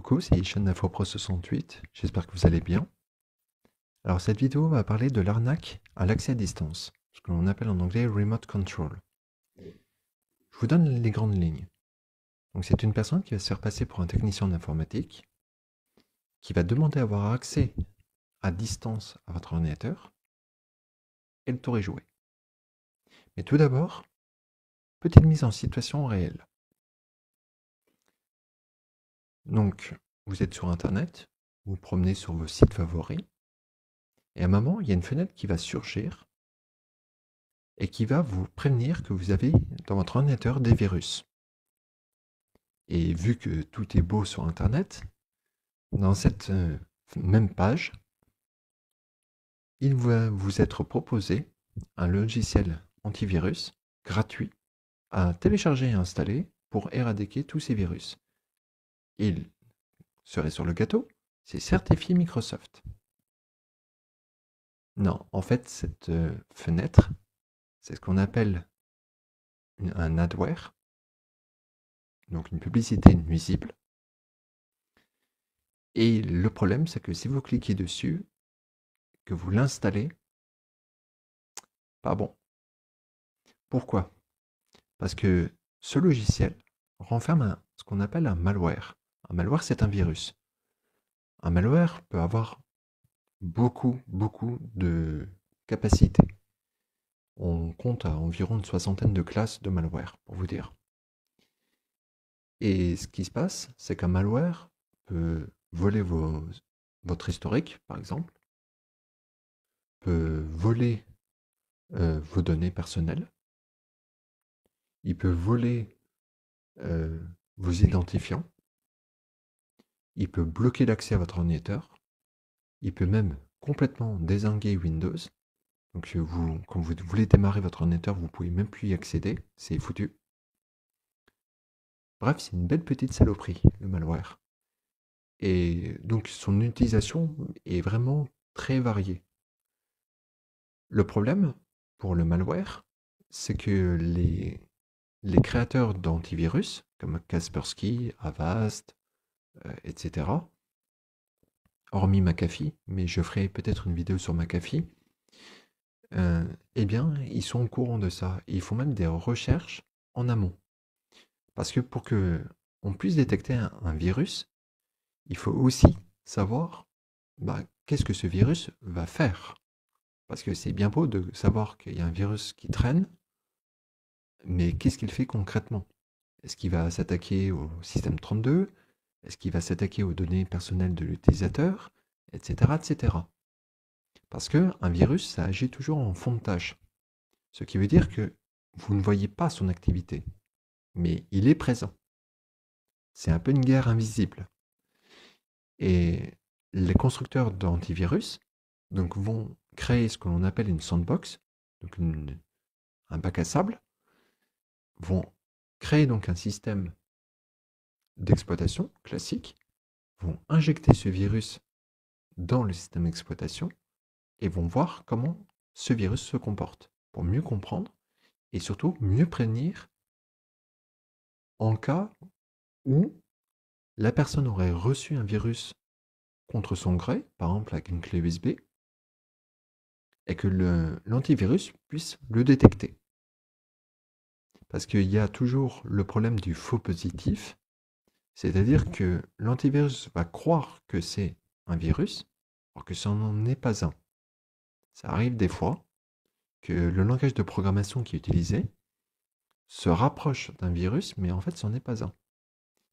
Coucou, c'est Ishan d'InfoPro68, j'espère que vous allez bien. Alors cette vidéo va parler de l'arnaque à l'accès à distance, ce que l'on appelle en anglais Remote Control. Je vous donne les grandes lignes. Donc c'est une personne qui va se faire passer pour un technicien en informatique, qui va demander à avoir accès à distance à votre ordinateur, et le tour est joué. Mais tout d'abord, petite mise en situation réelle. Donc vous êtes sur internet, vous vous promenez sur vos sites favoris, et à un moment, il y a une fenêtre qui va surgir et qui va vous prévenir que vous avez dans votre ordinateur des virus. Et vu que tout est beau sur Internet, dans cette même page, il va vous être proposé un logiciel antivirus gratuit à télécharger et installer pour éradiquer tous ces virus. Il serait sur le gâteau, c'est certifié Microsoft. Non, en fait, cette fenêtre, c'est ce qu'on appelle un adware, donc une publicité nuisible. Et le problème, c'est que si vous cliquez dessus, que vous l'installez, pas bon. Pourquoi? Parce que ce logiciel renferme ce qu'on appelle un malware. Un malware, c'est un virus. Un malware peut avoir beaucoup de capacités. On compte à environ une soixantaine de classes de malware, pour vous dire. Et ce qui se passe, c'est qu'un malware peut voler votre historique, par exemple, peut voler vos données personnelles, il peut voler vos identifiants, il peut bloquer l'accès à votre ordinateur, il peut même complètement dézinguer Windows. Donc quand vous voulez démarrer votre ordinateur, vous ne pouvez même plus y accéder, c'est foutu. Bref, c'est une belle petite saloperie, le malware. Et donc son utilisation est vraiment très variée. Le problème pour le malware, c'est que les créateurs d'antivirus, comme Kaspersky, Avast, etc., hormis McAfee, mais je ferai peut-être une vidéo sur McAfee, eh bien, ils sont au courant de ça. Et ils font même des recherches en amont. Parce que pour qu'on puisse détecter un virus, il faut aussi savoir qu'est-ce que ce virus va faire. Parce que c'est bien beau de savoir qu'il y a un virus qui traîne, mais qu'est-ce qu'il fait concrètement? Est-ce qu'il va s'attaquer au système 32? Est-ce qu'il va s'attaquer aux données personnelles de l'utilisateur? Etc., etc. Parce qu'un virus, ça agit toujours en fond de tâche. Ce qui veut dire que vous ne voyez pas son activité, mais il est présent. C'est un peu une guerre invisible. Et les constructeurs d'antivirus donc, vont créer ce que l'on appelle une sandbox, donc un bac à sable, vont créer donc un système d'exploitation classique, vont injecter ce virus dans le système d'exploitation et vont voir comment ce virus se comporte pour mieux comprendre et surtout mieux prévenir en cas où la personne aurait reçu un virus contre son gré, par exemple avec une clé USB, et que l'antivirus puisse le détecter. Parce qu'il y a toujours le problème du faux positif, c'est-à-dire que l'antivirus va croire que c'est un virus, alors que ça n'en est pas un. Ça arrive des fois que le langage de programmation qui est utilisé se rapproche d'un virus, mais en fait, ce n'en est pas un.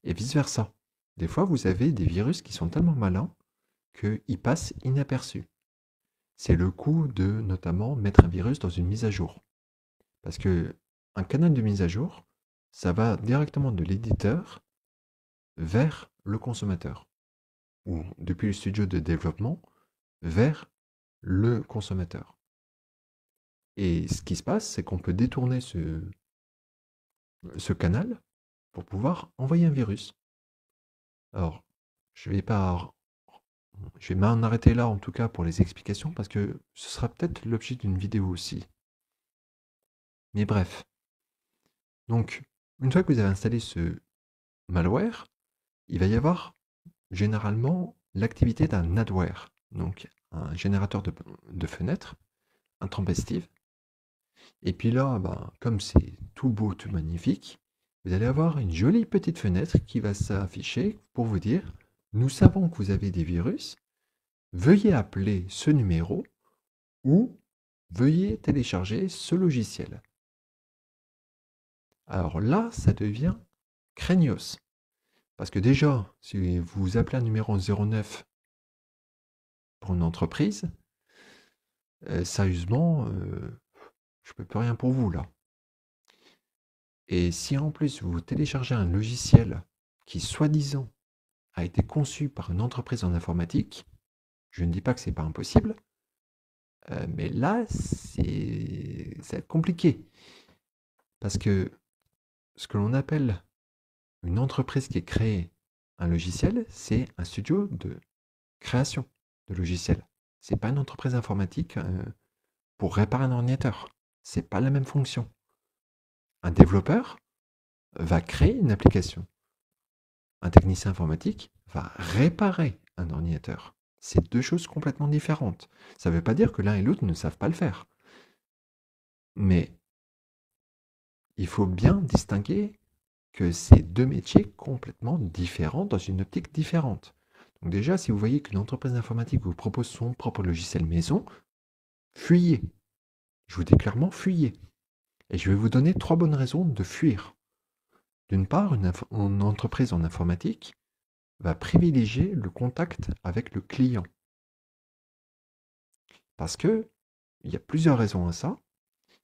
Et vice-versa. Des fois, vous avez des virus qui sont tellement malins qu'ils passent inaperçus. C'est le coup de, notamment, mettre un virus dans une mise à jour. Parce que un canal de mise à jour, ça va directement de l'éditeur vers le consommateur. Ou depuis le studio de développement vers le consommateur. Et ce qui se passe, c'est qu'on peut détourner ce canal pour pouvoir envoyer un virus. Alors, je vais m'en arrêter là en tout cas pour les explications parce que ce sera peut-être l'objet d'une vidéo aussi. Mais bref. Donc, une fois que vous avez installé ce malware, il va y avoir généralement l'activité d'un adware, donc un générateur de fenêtres intempestive. Et puis là, ben, comme c'est tout beau, tout magnifique, vous allez avoir une jolie petite fenêtre qui va s'afficher pour vous dire: nous savons que vous avez des virus, veuillez appeler ce numéro ou veuillez télécharger ce logiciel. Alors là, ça devient craignos. Parce que déjà, si vous appelez un numéro 09 pour une entreprise, sérieusement, je peux plus rien pour vous là. Et si en plus vous téléchargez un logiciel qui, soi-disant, a été conçu par une entreprise en informatique, je ne dis pas que c'est pas impossible, mais là, ça va être compliqué. Parce que ce que l'on appelle une entreprise qui crée un logiciel, c'est un studio de création de logiciels. C'est pas une entreprise informatique pour réparer un ordinateur. C'est pas la même fonction. Un développeur va créer une application. Un technicien informatique va réparer un ordinateur. C'est deux choses complètement différentes. Ça ne veut pas dire que l'un et l'autre ne savent pas le faire. Mais il faut bien distinguer que c'est deux métiers complètement différents dans une optique différente. Donc déjà, si vous voyez qu'une entreprise informatique vous propose son propre logiciel maison, fuyez. Je vous dis clairement, fuyez. Et je vais vous donner 3 bonnes raisons de fuir. D'une part, une entreprise en informatique va privilégier le contact avec le client. Parce que il y a plusieurs raisons à ça.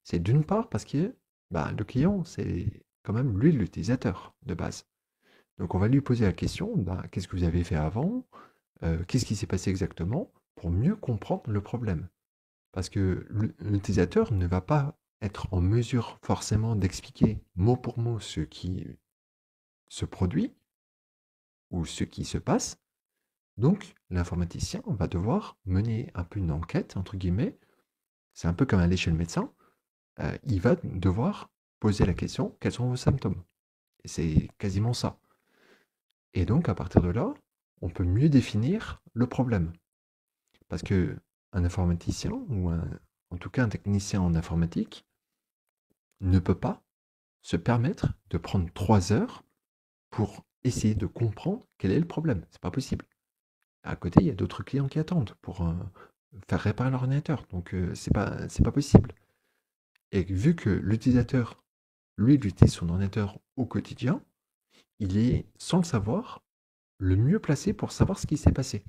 C'est d'une part parce que le client, c'est quand même lui l'utilisateur de base. Donc on va lui poser la question: qu'est-ce que vous avez fait avant? Qu'est-ce qui s'est passé exactement? Pour mieux comprendre le problème. Parce que l'utilisateur ne va pas être en mesure forcément d'expliquer mot pour mot ce qui se produit ou ce qui se passe. Donc l'informaticien va devoir mener un peu une enquête, entre guillemets. C'est un peu comme aller chez le médecin. Il va devoir poser la question: quels sont vos symptômes? Et c'est quasiment ça. Et donc à partir de là, on peut mieux définir le problème. Parce que un informaticien, ou en tout cas un technicien en informatique, ne peut pas se permettre de prendre 3 heures pour essayer de comprendre quel est le problème. C'est pas possible. À côté, il y a d'autres clients qui attendent pour faire réparer l'ordinateur. Donc c'est pas possible. Et vu que l'utilisateur, lui, il utilise son ordinateur au quotidien, il est, sans le savoir, le mieux placé pour savoir ce qui s'est passé.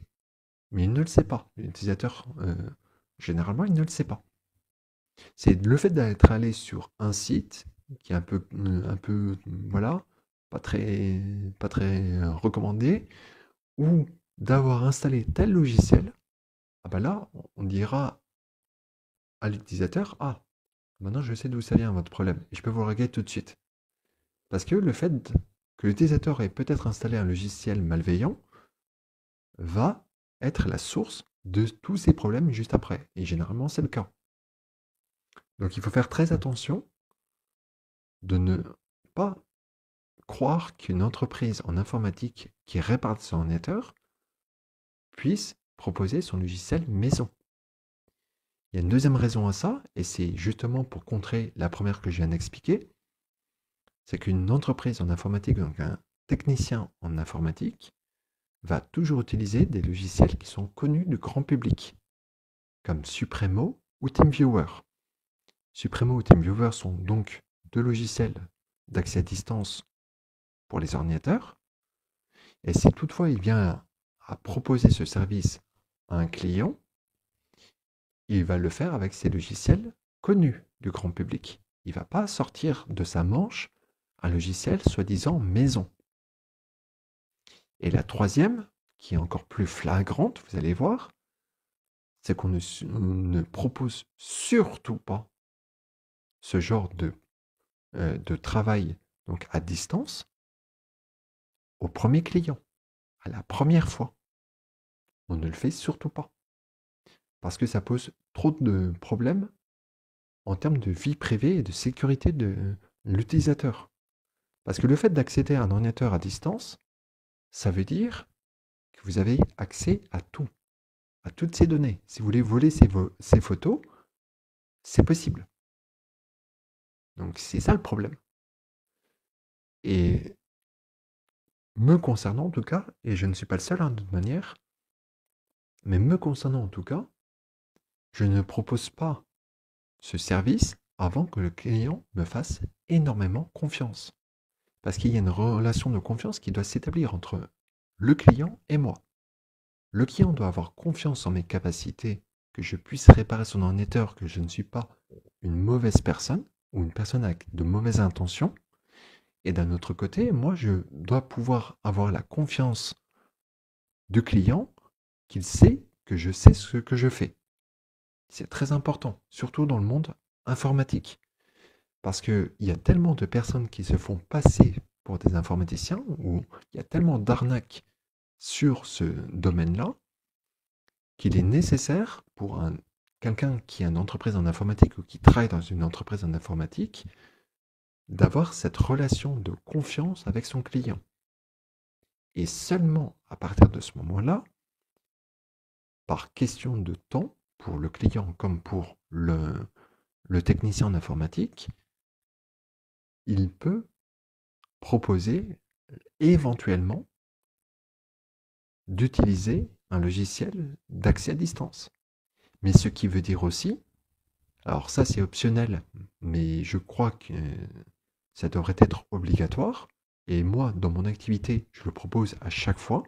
Mais il ne le sait pas. L'utilisateur, généralement, il ne le sait pas. C'est le fait d'être allé sur un site qui est un peu, voilà, pas très recommandé, ou d'avoir installé tel logiciel. Ah bah là, on dira à l'utilisateur: ah, maintenant je sais d'où ça vient votre problème, et je peux vous le régler tout de suite. Parce que le fait que l'utilisateur ait peut-être installé un logiciel malveillant va être la source de tous ces problèmes juste après. Et généralement, c'est le cas. Donc il faut faire très attention de ne pas croire qu'une entreprise en informatique qui répare son ordinateur puisse proposer son logiciel maison. Il y a une deuxième raison à ça, et c'est justement pour contrer la première que je viens d'expliquer. C'est qu'une entreprise en informatique, donc un technicien en informatique, va toujours utiliser des logiciels qui sont connus du grand public, comme Supremo ou TeamViewer. Supremo ou TeamViewer sont donc deux logiciels d'accès à distance pour les ordinateurs. Et si toutefois il vient à proposer ce service à un client, il va le faire avec ces logiciels connus du grand public. Il ne va pas sortir de sa manche un logiciel soi-disant maison. Et la troisième, qui est encore plus flagrante, vous allez voir, c'est qu'on ne propose surtout pas ce genre de travail donc à distance au premier client, à la première fois. On ne le fait surtout pas. Parce que ça pose trop de problèmes en termes de vie privée et de sécurité de l'utilisateur. Parce que le fait d'accéder à un ordinateur à distance, ça veut dire que vous avez accès à tout, à toutes ces données. Si vous voulez voler ces photos, c'est possible. Donc c'est ça le problème. Et me concernant en tout cas, et je ne suis pas le seul de toute manière, mais me concernant en tout cas, je ne propose pas ce service avant que le client me fasse énormément confiance. Parce qu'il y a une relation de confiance qui doit s'établir entre le client et moi. Le client doit avoir confiance en mes capacités, que je puisse réparer son ordinateur, que je ne suis pas une mauvaise personne ou une personne avec de mauvaises intentions. Et d'un autre côté, moi, je dois pouvoir avoir la confiance du client qu'il sait que je sais ce que je fais. C'est très important, surtout dans le monde informatique. Parce qu'il y a tellement de personnes qui se font passer pour des informaticiens, ou il y a tellement d'arnaques sur ce domaine-là, qu'il est nécessaire pour quelqu'un qui a une entreprise en informatique ou qui travaille dans une entreprise en informatique, d'avoir cette relation de confiance avec son client. Et seulement à partir de ce moment-là, par question de temps, pour le client comme pour le technicien en informatique, il peut proposer éventuellement d'utiliser un logiciel d'accès à distance. Mais ce qui veut dire aussi, alors ça c'est optionnel, mais je crois que ça devrait être obligatoire, et moi dans mon activité je le propose à chaque fois,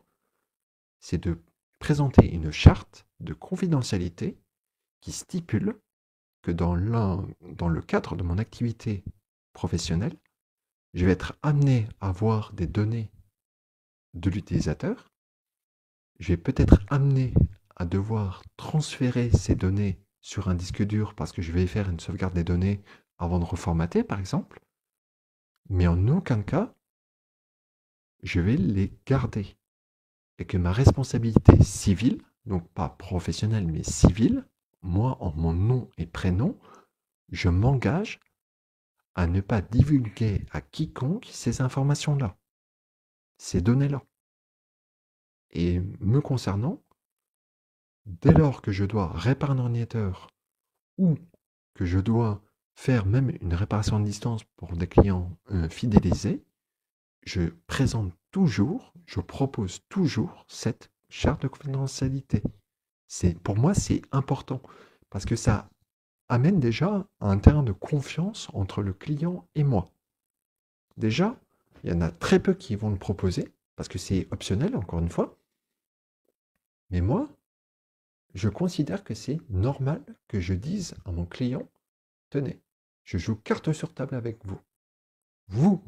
c'est de présenter une charte de confidentialité qui stipule que dans le cadre de mon activité professionnelle, je vais être amené à avoir des données de l'utilisateur. Je vais peut-être amené à devoir transférer ces données sur un disque dur parce que je vais faire une sauvegarde des données avant de reformater, par exemple. Mais en aucun cas, je vais les garder. Et que ma responsabilité civile, donc pas professionnelle, mais civile, moi, en mon nom et prénom, je m'engage à ne pas divulguer à quiconque ces informations-là, ces données-là. Et me concernant, dès lors que je dois réparer un ordinateur ou que je dois faire même une réparation à distance pour des clients fidélisés, je présente toujours, je propose toujours cette charte de confidentialité. Pour moi, c'est important parce que ça amène déjà à un terrain de confiance entre le client et moi. Déjà, il y en a très peu qui vont le proposer parce que c'est optionnel, encore une fois. Mais moi, je considère que c'est normal que je dise à mon client, tenez, je joue carte sur table avec vous. Vous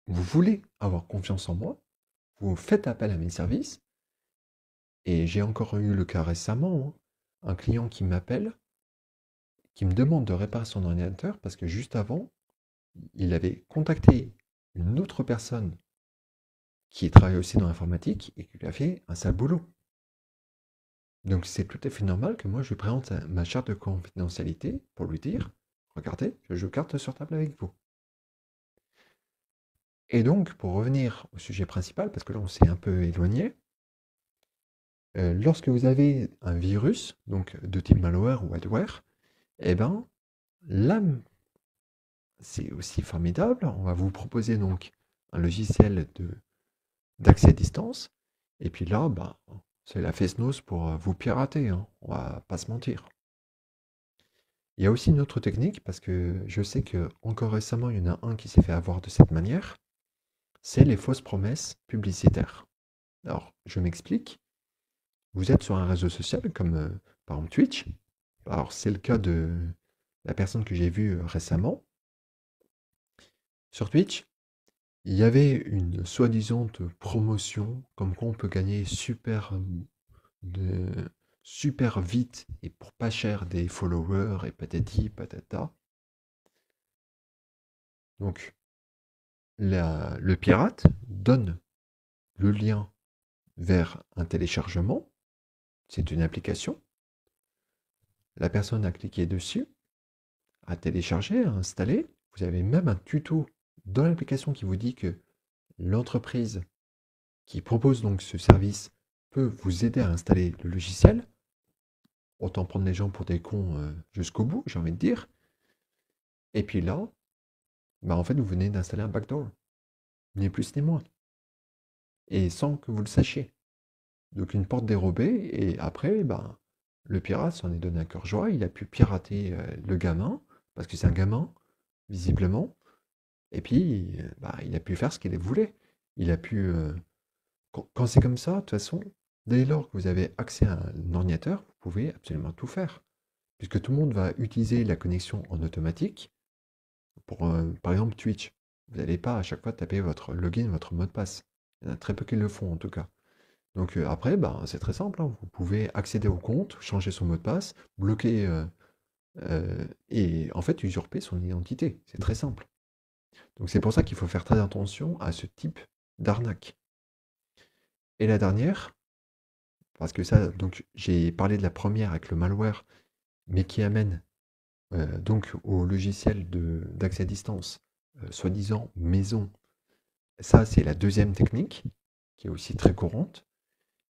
voulez avoir confiance en moi, vous faites appel à mes services, et j'ai encore eu le cas récemment, hein, un client qui m'appelle, qui me demande de réparer son ordinateur parce que juste avant, il avait contacté une autre personne qui travaille aussi dans l'informatique et qui lui a fait un sale boulot. Donc c'est tout à fait normal que moi je lui présente ma charte de confidentialité pour lui dire, regardez, je joue carte sur table avec vous. Et donc, pour revenir au sujet principal, parce que là on s'est un peu éloigné, lorsque vous avez un virus, donc de type malware ou adware, eh ben là, c'est aussi formidable. On va vous proposer donc un logiciel d'accès à distance. Et puis là, bah, c'est la face-nose pour vous pirater, hein. On va pas se mentir. Il y a aussi une autre technique, parce que je sais que encore récemment, il y en a un qui s'est fait avoir de cette manière, c'est les fausses promesses publicitaires. Alors, je m'explique. Vous êtes sur un réseau social comme par exemple Twitch. Alors, c'est le cas de la personne que j'ai vue récemment. Sur Twitch, il y avait une soi-disant promotion comme quoi on peut gagner super vite et pour pas cher des followers et patati patata. Donc, le pirate donne le lien vers un téléchargement. C'est une application. La personne a cliqué dessus, a téléchargé, a installé. Vous avez même un tuto dans l'application qui vous dit que l'entreprise qui propose donc ce service peut vous aider à installer le logiciel. Autant prendre les gens pour des cons jusqu'au bout, j'ai envie de dire. Et puis là, bah en fait, vous venez d'installer un backdoor. Ni plus ni moins. Et sans que vous le sachiez. Donc une porte dérobée, et après, ben, le pirate s'en est donné un cœur joie, il a pu pirater le gamin, parce que c'est un gamin, visiblement, et puis bah, il a pu faire ce qu'il voulait. Il a pu... quand c'est comme ça, de toute façon, dès lors que vous avez accès à un ordinateur, vous pouvez absolument tout faire. Puisque tout le monde va utiliser la connexion en automatique pour, par exemple, Twitch. Vous n'allez pas à chaque fois taper votre login, votre mot de passe. Il y en a très peu qui le font en tout cas. Donc après, ben, c'est très simple, hein. Vous pouvez accéder au compte, changer son mot de passe, bloquer et en fait usurper son identité. C'est très simple. Donc c'est pour ça qu'il faut faire très attention à ce type d'arnaque. Et la dernière, parce que ça, donc j'ai parlé de la première avec le malware, mais qui amène donc au logiciel d'accès à distance, soi-disant maison. Ça, c'est la deuxième technique, qui est aussi très courante.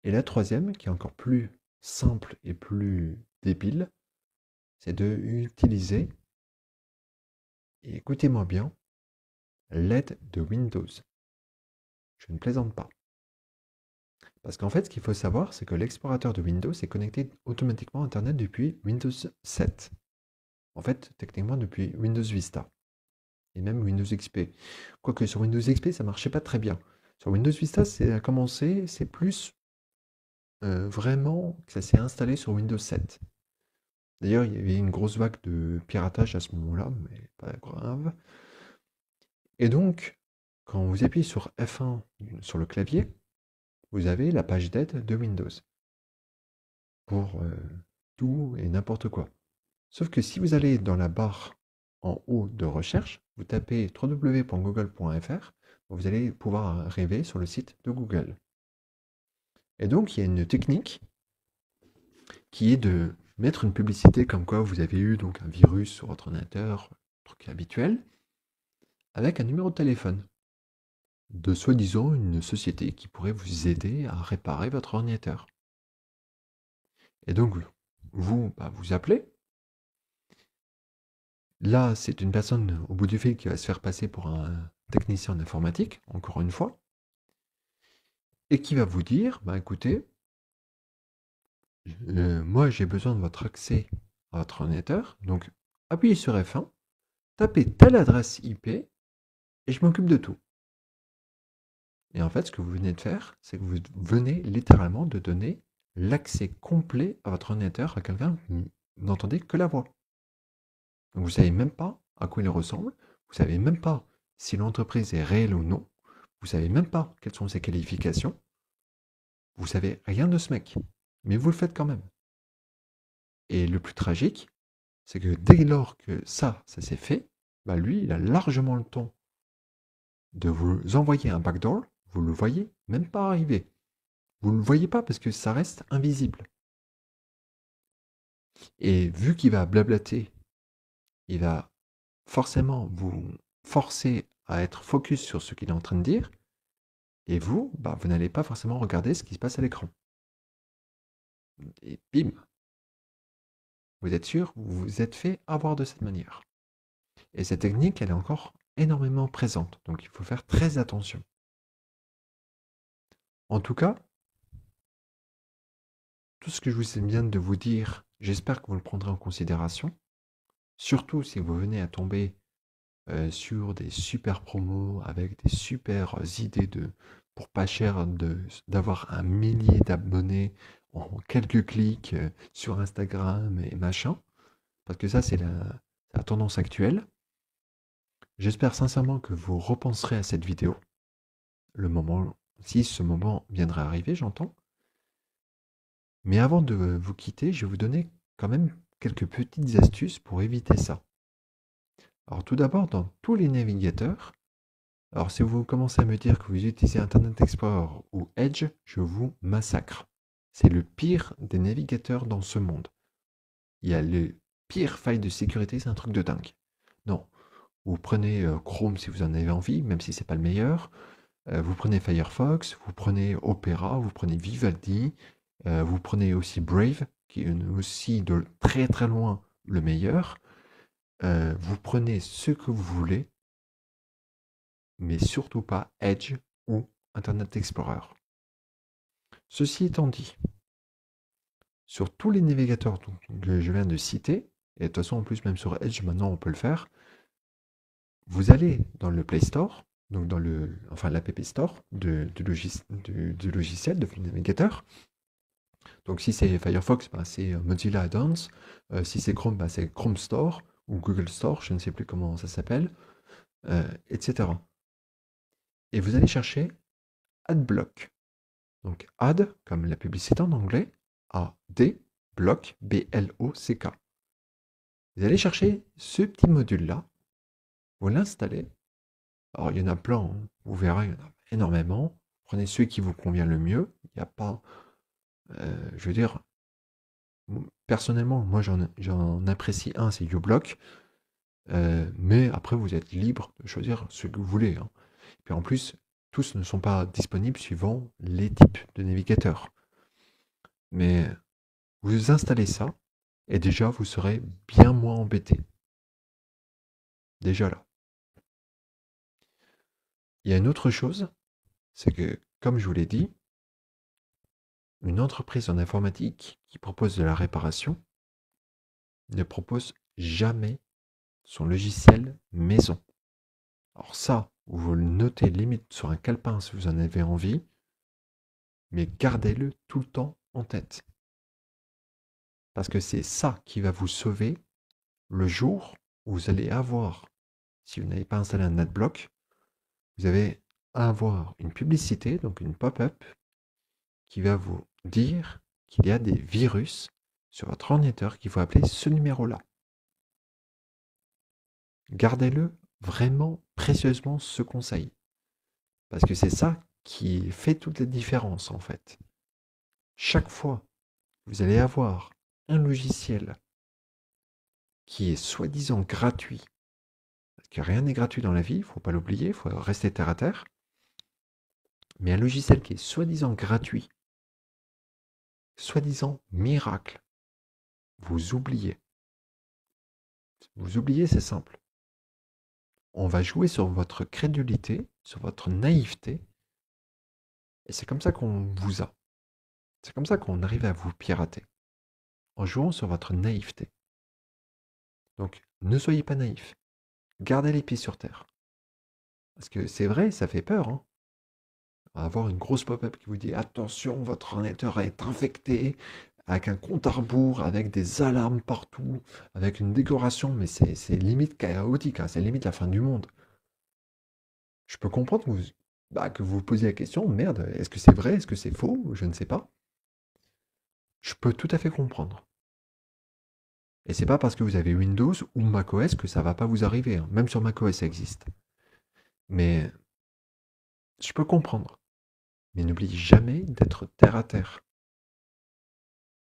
Et la troisième, qui est encore plus simple et plus débile, c'est de utiliser, et écoutez-moi bien, l'aide de Windows. Je ne plaisante pas. Parce qu'en fait, ce qu'il faut savoir, c'est que l'explorateur de Windows est connecté automatiquement à Internet depuis Windows 7. En fait, techniquement depuis Windows Vista. Et même Windows XP. Quoique sur Windows XP, ça marchait pas très bien. Sur Windows Vista, c'est à commencer, c'est plus vraiment que ça s'est installé sur Windows 7. D'ailleurs, il y avait une grosse vague de piratage à ce moment-là, mais pas grave. Et donc, quand vous appuyez sur F1 sur le clavier, vous avez la page d'aide de Windows pour tout et n'importe quoi. Sauf que si vous allez dans la barre en haut de recherche, vous tapez www.google.fr, vous allez pouvoir arriver sur le site de Google. Et donc, il y a une technique qui est de mettre une publicité comme quoi vous avez eu donc un virus sur votre ordinateur, truc habituel, avec un numéro de téléphone de soi-disant une société qui pourrait vous aider à réparer votre ordinateur. Et donc, vous, bah, vous appelez. Là, c'est une personne au bout du fil qui va se faire passer pour un technicien en informatique, encore une fois, et qui va vous dire, bah écoutez, moi j'ai besoin de votre accès à votre ordinateur, donc appuyez sur F1, tapez telle adresse IP, et je m'occupe de tout. Et en fait, ce que vous venez de faire, c'est que vous venez littéralement de donner l'accès complet à votre ordinateur à quelqu'un que vous n'entendez que la voix. Donc vous ne savez même pas à quoi il ressemble, vous ne savez même pas si l'entreprise est réelle ou non, vous ne savez même pas quelles sont ses qualifications, vous savez rien de ce mec, mais vous le faites quand même. Et le plus tragique, c'est que dès lors que ça s'est fait, bah lui, il a largement le temps de vous envoyer un backdoor, vous ne le voyez même pas arriver. Vous ne le voyez pas parce que ça reste invisible. Et vu qu'il va blablater, il va forcément vous forcer à être focus sur ce qu'il est en train de dire, et vous, bah, vous n'allez pas forcément regarder ce qui se passe à l'écran. Et bim, vous êtes sûr, vous vous êtes fait avoir de cette manière. Et cette technique, elle est encore énormément présente, donc il faut faire très attention. En tout cas, tout ce que je vous viens de vous dire, j'espère que vous le prendrez en considération, surtout si vous venez à tomber sur des super promos avec des super idées pour pas cher d'avoir un millier d'abonnés en quelques clics sur Instagram et machin, parce que ça c'est la tendance actuelle. J'espère sincèrement que vous repenserez à cette vidéo, si ce moment viendrait arriver, j'entends. Mais avant de vous quitter, je vais vous donner quand même quelques petites astuces pour éviter ça. Alors tout d'abord, dans tous les navigateurs, alors si vous commencez à me dire que vous utilisez Internet Explorer ou Edge, je vous massacre. C'est le pire des navigateurs dans ce monde. Il y a les pires failles de sécurité, c'est un truc de dingue. Non, vous prenez Chrome si vous en avez envie, même si c'est pas le meilleur. Vous prenez Firefox, vous prenez Opera, vous prenez Vivaldi, vous prenez aussi Brave, qui est aussi de très très loin le meilleur. Vous prenez ce que vous voulez, mais surtout pas Edge ou Internet Explorer. Ceci étant dit, sur tous les navigateurs que je viens de citer, et de toute façon en plus même sur Edge maintenant on peut le faire, vous allez dans le Play Store, donc dans l'App Store du logiciel, de navigateur. Donc si c'est Firefox, bah, c'est Mozilla Add-ons. Si c'est Chrome, bah, c'est Chrome Store ou Google Store, je ne sais plus comment ça s'appelle, etc. Et vous allez chercher AdBlock. Donc Ad, comme la publicité en anglais, A-D, Block, B-L-O-C-K. Vous allez chercher ce petit module-là, vous l'installez. Alors il y en a plein, hein. Vous verrez, il y en a énormément. Prenez celui qui vous convient le mieux. Il n'y a pas, je veux dire, personnellement, moi j'en apprécie un, c'est uBlock. Mais après, vous êtes libre de choisir ce que vous voulez, hein. Puis en plus, tous ne sont pas disponibles suivant les types de navigateurs. Mais vous installez ça, et déjà vous serez bien moins embêté. Déjà là. Il y a une autre chose, c'est que, comme je vous l'ai dit, une entreprise en informatique qui propose de la réparation ne propose jamais son logiciel maison. Alors ça, vous le notez limite sur un calepin si vous en avez envie, mais gardez-le tout le temps en tête. Parce que c'est ça qui va vous sauver le jour où vous allez avoir, si vous n'avez pas installé un adblock, vous allez avoir une publicité, donc une pop-up, qui va vous dire qu'il y a des virus sur votre ordinateur qu'il faut appeler ce numéro-là. Gardez-le vraiment précieusement ce conseil. Parce que c'est ça qui fait toute la différence en fait. Chaque fois que vous allez avoir un logiciel qui est soi-disant gratuit, parce que rien n'est gratuit dans la vie, il ne faut pas l'oublier, il faut rester terre à terre, mais un logiciel qui est soi-disant gratuit, soi-disant miracle, vous oubliez. Vous oubliez, c'est simple. On va jouer sur votre crédulité, sur votre naïveté, et c'est comme ça qu'on vous a. C'est comme ça qu'on arrive à vous pirater, en jouant sur votre naïveté. Donc, ne soyez pas naïf. Gardez les pieds sur terre. Parce que c'est vrai, ça fait peur, hein. Avoir une grosse pop-up qui vous dit attention, votre ordinateur est infecté, avec un compte à rebours, avec des alarmes partout, avec une décoration, mais c'est limite chaotique, hein, c'est limite la fin du monde. Je peux comprendre que vous posiez la question, merde, est-ce que c'est vrai, est-ce que c'est faux, je ne sais pas. Je peux tout à fait comprendre. Et c'est pas parce que vous avez Windows ou macOS que ça va pas vous arriver, hein. Même sur macOS ça existe. Mais je peux comprendre. Mais n'oubliez jamais d'être terre à terre.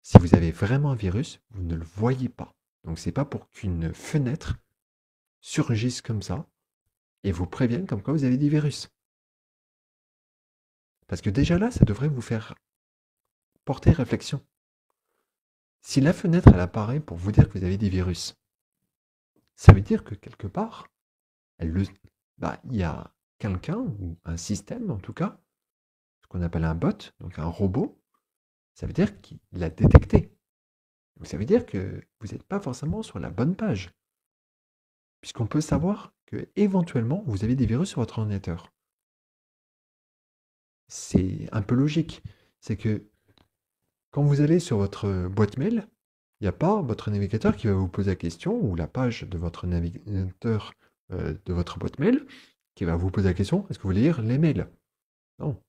Si vous avez vraiment un virus, vous ne le voyez pas. Donc c'est pas pour qu'une fenêtre surgisse comme ça et vous prévienne comme quoi vous avez des virus. Parce que déjà là, ça devrait vous faire porter réflexion. Si la fenêtre elle apparaît pour vous dire que vous avez des virus, ça veut dire que quelque part, il y a quelqu'un ou un système en tout cas, ce qu'on appelle un bot, donc un robot, ça veut dire qu'il l'a détecté. Donc ça veut dire que vous n'êtes pas forcément sur la bonne page. Puisqu'on peut savoir que éventuellement vous avez des virus sur votre ordinateur. C'est un peu logique. C'est que quand vous allez sur votre boîte mail, il n'y a pas votre navigateur qui va vous poser la question, ou la page de votre navigateur de votre boîte mail, qui va vous poser la question, est-ce que vous voulez lire les mails? Non.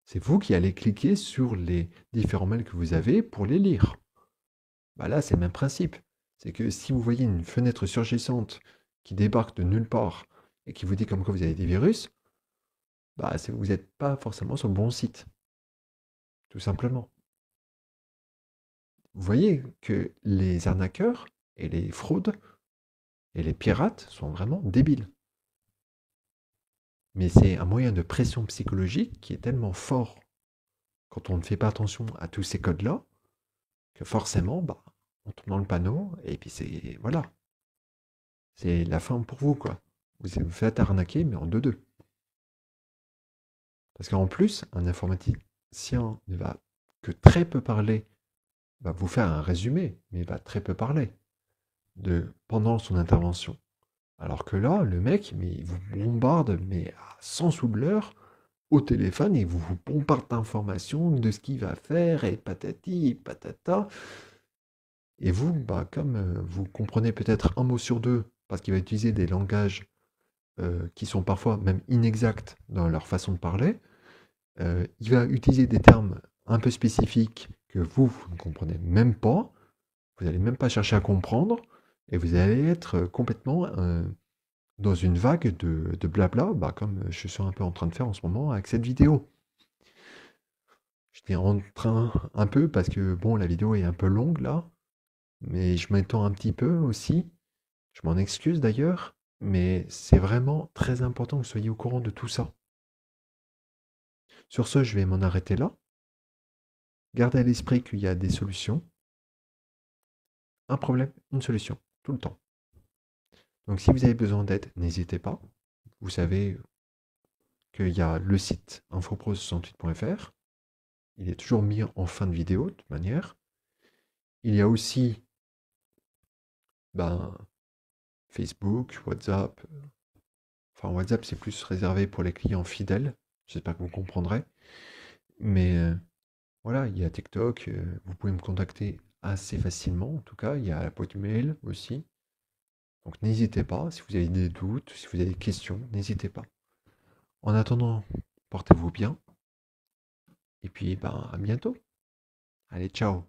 C'est vous qui allez cliquer sur les différents mails que vous avez pour les lire. Bah là, c'est le même principe. C'est que si vous voyez une fenêtre surgissante qui débarque de nulle part et qui vous dit comme quoi vous avez des virus, bah vous n'êtes pas forcément sur le bon site. Tout simplement. Vous voyez que les arnaqueurs et les fraudes et les pirates sont vraiment débiles. Mais c'est un moyen de pression psychologique qui est tellement fort quand on ne fait pas attention à tous ces codes-là, que forcément, bah, on tombe dans le panneau, et puis c'est, voilà, c'est la fin pour vous, quoi. Vous faites arnaquer, mais en deux-deux. Parce qu'en plus, un informaticien ne va que très peu parler, va vous faire un résumé, mais il va très peu parler pendant son intervention. Alors que là, le mec, mais il vous bombarde, mais à 100 sous de l'heure, au téléphone, et vous bombarde d'informations de ce qu'il va faire, et patati, et patata. Et vous, bah, comme vous comprenez peut-être un mot sur deux, parce qu'il va utiliser des langages qui sont parfois même inexacts dans leur façon de parler, il va utiliser des termes un peu spécifiques que vous ne comprenez même pas, vous n'allez même pas chercher à comprendre, et vous allez être complètement dans une vague de blabla, bah, comme je suis un peu en train de faire en ce moment avec cette vidéo. J'étais en train un peu parce que bon, la vidéo est un peu longue là, mais je m'étends un petit peu aussi. Je m'en excuse d'ailleurs, mais c'est vraiment très important que vous soyez au courant de tout ça. Sur ce, je vais m'en arrêter là. Gardez à l'esprit qu'il y a des solutions. Un problème, une solution, tout le temps. Donc si vous avez besoin d'aide, n'hésitez pas. Vous savez qu'il y a le site infopro68.fr. Il est toujours mis en fin de vidéo, de toute manière. Il y a aussi ben, Facebook, WhatsApp. Enfin, WhatsApp, c'est plus réservé pour les clients fidèles. J'espère que vous comprendrez. Mais voilà, il y a TikTok. Vous pouvez me contacter assez facilement. En tout cas, il y a la boîte mail aussi. Donc n'hésitez pas. Si vous avez des doutes, si vous avez des questions, n'hésitez pas. En attendant, portez-vous bien. Et puis, ben, à bientôt. Allez, ciao.